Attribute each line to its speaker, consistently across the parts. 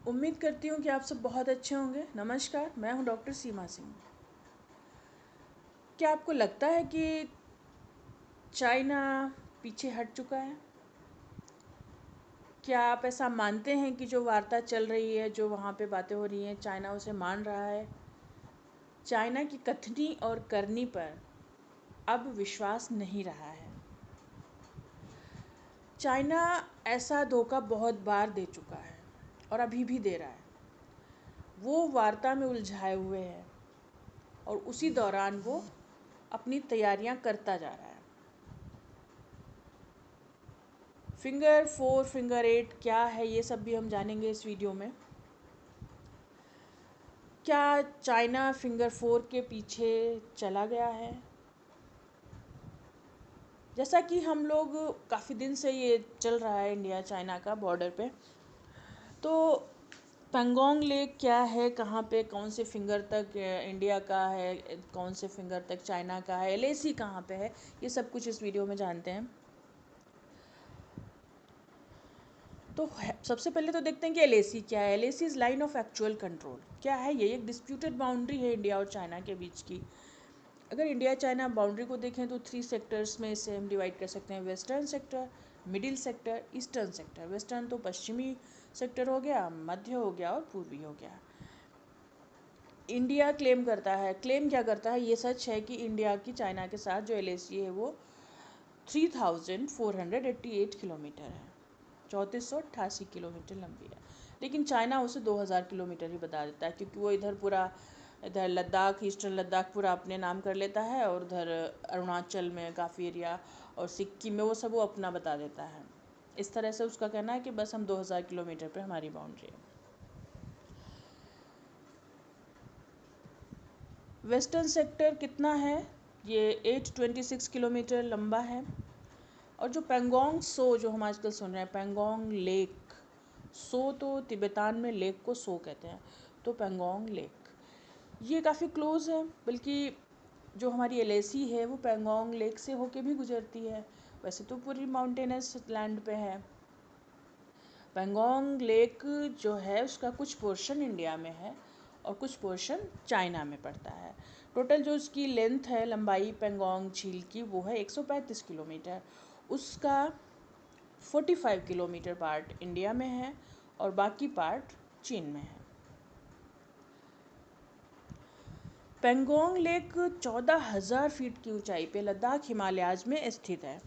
Speaker 1: उम्मीद करती हूँ कि आप सब बहुत अच्छे होंगे। नमस्कार, मैं हूँ डॉक्टर सीमा सिंह। क्या आपको लगता है कि चाइना पीछे हट चुका है? क्या आप ऐसा मानते हैं कि जो वार्ता चल रही है, जो वहाँ पे बातें हो रही हैं, चाइना उसे मान रहा है? चाइना की कथनी और करनी पर अब विश्वास नहीं रहा है। चाइना ऐसा धोखा बहुत बार दे चुका है और अभी भी दे रहा है। वो वार्ता में उलझाए हुए है और उसी दौरान वो अपनी तैयारियां करता जा रहा है। फिंगर 4, फिंगर 8 क्या है, ये सब भी हम जानेंगे इस वीडियो में। क्या चाइना फिंगर 4 के पीछे चला गया है? जैसा कि हम लोग काफ़ी दिन से ये चल रहा है इंडिया चाइना का बॉर्डर पे, तो पेंगोंग लेक क्या है, कहाँ पे, कौन से फिंगर तक इंडिया का है, कौन से फिंगर तक चाइना का है, एलएसी कहाँ पे है, ये सब कुछ इस वीडियो में जानते हैं। तो सबसे पहले तो देखते हैं कि एलएसी क्या है। LAC is line of actual control. क्या है ये? एक डिस्प्यूटेड बाउंड्री है इंडिया और चाइना के बीच की। अगर इंडिया चाइना बाउंड्री को देखें तो 3 सेक्टर्स में इसे हम डिवाइड कर सकते हैं। Western sector, middle sector, eastern sector. Western तो पश्चिमी सेक्टर हो गया, मध्य हो गया और पूर्वी हो गया। इंडिया क्लेम करता है, क्लेम क्या करता है, ये सच है कि इंडिया की चाइना के साथ जो एलएसी है वो 3488 किलोमीटर है, 3488 किलोमीटर लंबी है। लेकिन चाइना उसे 2000 किलोमीटर ही बता देता है, क्योंकि वो इधर लद्दाख, ईस्टर्न लद्दाख पूरा अपने नाम कर लेता है, और उधर अरुणाचल में काफ़ी एरिया और सिक्किम में वो अपना बता देता है। इस तरह से उसका कहना है कि बस हम 2000 किलोमीटर पे हमारी बाउंड्री है। वेस्टर्न सेक्टर कितना है? ये 826 किलोमीटर लंबा है। और जो पेंगोंग सो, जो हम आजकल सुन रहे हैं, पेंगोंग लेक, सो तो तिब्बतान में लेक को सो कहते हैं, तो पेंगोंग लेक ये काफ़ी क्लोज है। बल्कि जो हमारी एलएसी है वो पेंगोंग लेक से होके भी गुजरती है। वैसे तो पूरी माउंटेनस लैंड पे है। पेंगोंग लेक जो है उसका कुछ पोर्शन इंडिया में है और कुछ पोर्शन चाइना में पड़ता है। टोटल जो उसकी लेंथ है, लंबाई पेंगोंग झील की, वो है 135 किलोमीटर। उसका 45 किलोमीटर पार्ट इंडिया में है और बाकी पार्ट चीन में है। पेंगोंग लेक 14,000 फीट की ऊंचाई पे लद्दाख हिमालयाज में स्थित है।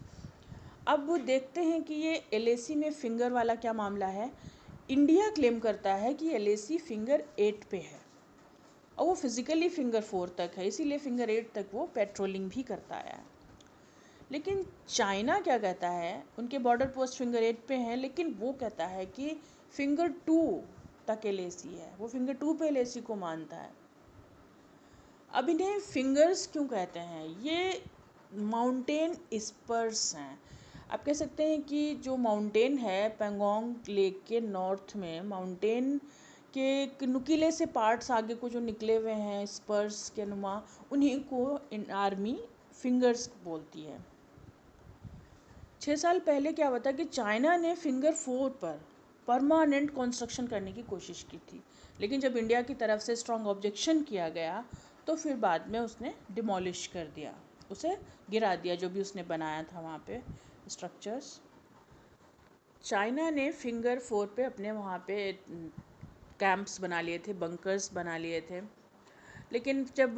Speaker 1: अब वो देखते हैं कि ये एलएसी में फिंगर वाला क्या मामला है। इंडिया क्लेम करता है कि एलएसी फिंगर 8 पे है और वो फिजिकली फिंगर 4 तक है, इसीलिए फिंगर 8 तक वो पेट्रोलिंग भी करता है। लेकिन चाइना क्या कहता है, उनके बॉर्डर पोस्ट फिंगर 8 पे हैं, लेकिन वो कहता है कि फिंगर 2 तक एलएसी है, वो फिंगर 2 पे एलएसी को मानता है। अब इन्हें फिंगर्स क्यों कहते हैं? ये माउंटेन स्पर्स हैं। आप कह सकते हैं कि जो माउंटेन है पेंगोंग लेक के नॉर्थ में, माउंटेन के एक नुकीले से पार्ट्स आगे को जो निकले हुए हैं स्पर्स के नुमा, उन्हीं को आर्मी फिंगर्स बोलती है। 6 साल पहले क्या हुआ था कि चाइना ने फिंगर 4 पर परमानेंट कंस्ट्रक्शन करने की कोशिश की थी, लेकिन जब इंडिया की तरफ से स्ट्रॉन्ग ऑब्जेक्शन किया गया तो फिर बाद में उसने डिमोलिश कर दिया, उसे गिरा दिया, जो भी उसने बनाया था वहाँ पे स्ट्रक्चर्स। चाइना ने फिंगर 4 पे अपने वहाँ पे कैंप्स बना लिए थे, बंकर्स बना लिए थे। लेकिन जब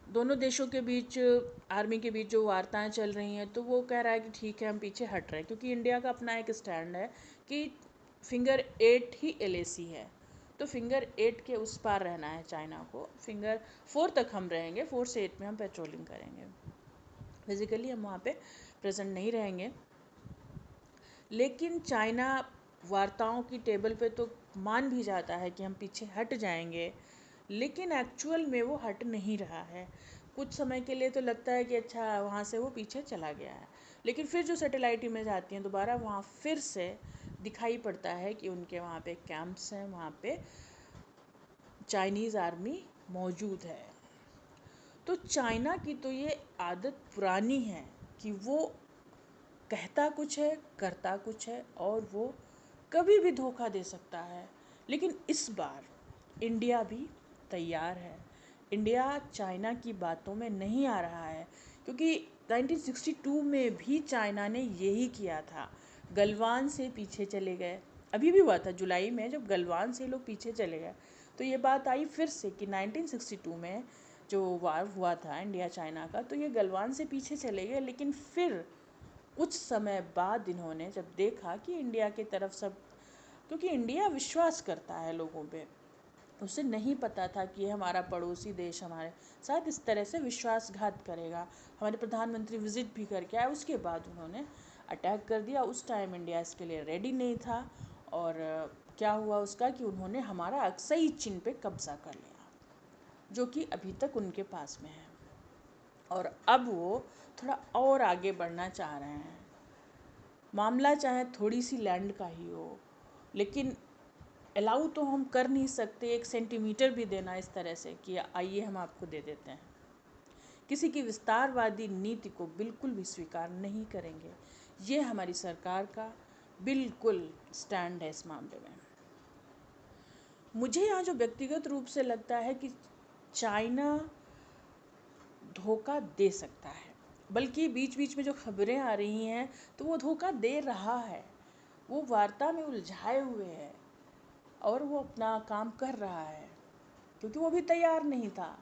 Speaker 1: दोनों देशों के बीच, आर्मी के बीच जो वार्ताएं चल रही हैं, तो वो कह रहा है कि ठीक है हम पीछे हट रहे हैं, क्योंकि इंडिया का अपना एक स्टैंड है कि फिंगर 8 ही एलएसी है, तो फिंगर 8 के उस पार रहना है चाइना को। फिंगर 4 तक हम रहेंगे, 4 से 8 में हम पेट्रोलिंग करेंगे, फिजिकली हम वहाँ पे प्रेजेंट नहीं रहेंगे। लेकिन चाइना वार्ताओं की टेबल पे तो मान भी जाता है कि हम पीछे हट जाएंगे, लेकिन एक्चुअल में वो हट नहीं रहा है। कुछ समय के लिए तो लगता है कि अच्छा वहाँ से वो पीछे चला गया है, लेकिन फिर जो सैटेलाइट इमेज आती हैं दोबारा, वहाँ फिर से दिखाई पड़ता है कि उनके वहाँ पे कैंप्स हैं, वहाँ पे चाइनीज़ आर्मी मौजूद है। तो चाइना की तो ये आदत पुरानी है कि वो कहता कुछ है, करता कुछ है, और वो कभी भी धोखा दे सकता है। लेकिन इस बार इंडिया भी तैयार है। इंडिया चाइना की बातों में नहीं आ रहा है, क्योंकि 1962 में भी चाइना ने यही किया था, गलवान से पीछे चले गए। अभी भी हुआ था जुलाई में, जब गलवान से लोग पीछे चले गए तो ये बात आई फिर से कि 1962 में जो वार हुआ था इंडिया चाइना का, तो ये गलवान से पीछे चले गए। लेकिन फिर कुछ समय बाद इन्होंने जब देखा कि इंडिया की तरफ सब, क्योंकि इंडिया विश्वास करता है लोगों पे, उसे नहीं पता था कि ये हमारा पड़ोसी देश हमारे साथ इस तरह से विश्वासघात करेगा। हमारे प्रधानमंत्री विजिट भी करके आए, उसके बाद उन्होंने अटैक कर दिया। उस टाइम इंडिया इसके लिए रेडी नहीं था, और क्या हुआ उसका कि उन्होंने हमारा अक्सई चीन पे कब्जा कर लिया, जो कि अभी तक उनके पास में है। और अब वो थोड़ा और आगे बढ़ना चाह रहे हैं। मामला चाहे थोड़ी सी लैंड का ही हो, लेकिन अलाउ तो हम कर नहीं सकते 1 सेंटीमीटर भी देना इस तरह से कि आइए हम आपको दे देते हैं। किसी की विस्तारवादी नीति को बिल्कुल भी स्वीकार नहीं करेंगे। ये हमारी सरकार का बिल्कुल स्टैंड है इस मामले में। मुझे यहाँ जो व्यक्तिगत रूप से लगता है कि चाइना धोखा दे सकता है, बल्कि बीच बीच में जो खबरें आ रही हैं तो वो धोखा दे रहा है। वो वार्ता में उलझाए हुए है और वो अपना काम कर रहा है, क्योंकि वो भी तैयार नहीं था।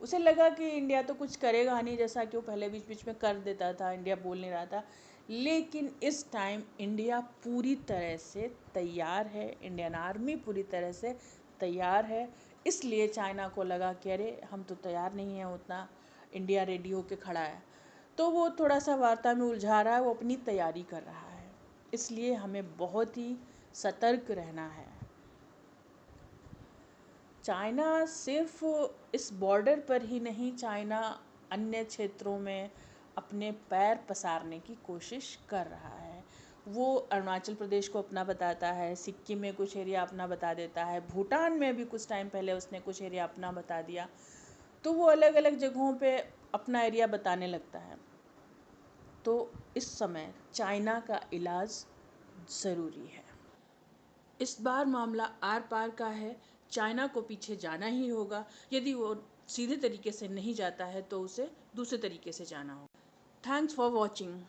Speaker 1: उसे लगा कि इंडिया तो कुछ करेगा नहीं, जैसा कि वो पहले बीच बीच में कर देता था, इंडिया बोल नहीं रहा था। लेकिन इस टाइम इंडिया पूरी तरह से तैयार है, इंडियन आर्मी पूरी तरह से तैयार है। इसलिए चाइना को लगा कि अरे हम तो तैयार नहीं हैं उतना, इंडिया रेडी होके खड़ा है, तो वो थोड़ा सा वार्ता में उलझा रहा है, वो अपनी तैयारी कर रहा है। इसलिए हमें बहुत ही सतर्क रहना है। चाइना सिर्फ इस बॉर्डर पर ही नहीं, चाइना अन्य क्षेत्रों में अपने पैर पसारने की कोशिश कर रहा है। वो अरुणाचल प्रदेश को अपना बताता है, सिक्किम में कुछ एरिया अपना बता देता है, भूटान में भी कुछ टाइम पहले उसने कुछ एरिया अपना बता दिया। तो वो अलग अलग जगहों पे अपना एरिया बताने लगता है। तो इस समय चाइना का इलाज ज़रूरी है। इस बार मामला आर पार का है, चाइना को पीछे जाना ही होगा। यदि वो सीधे तरीके से नहीं जाता है तो उसे दूसरे तरीके से जाना होगा। Thanks for watching.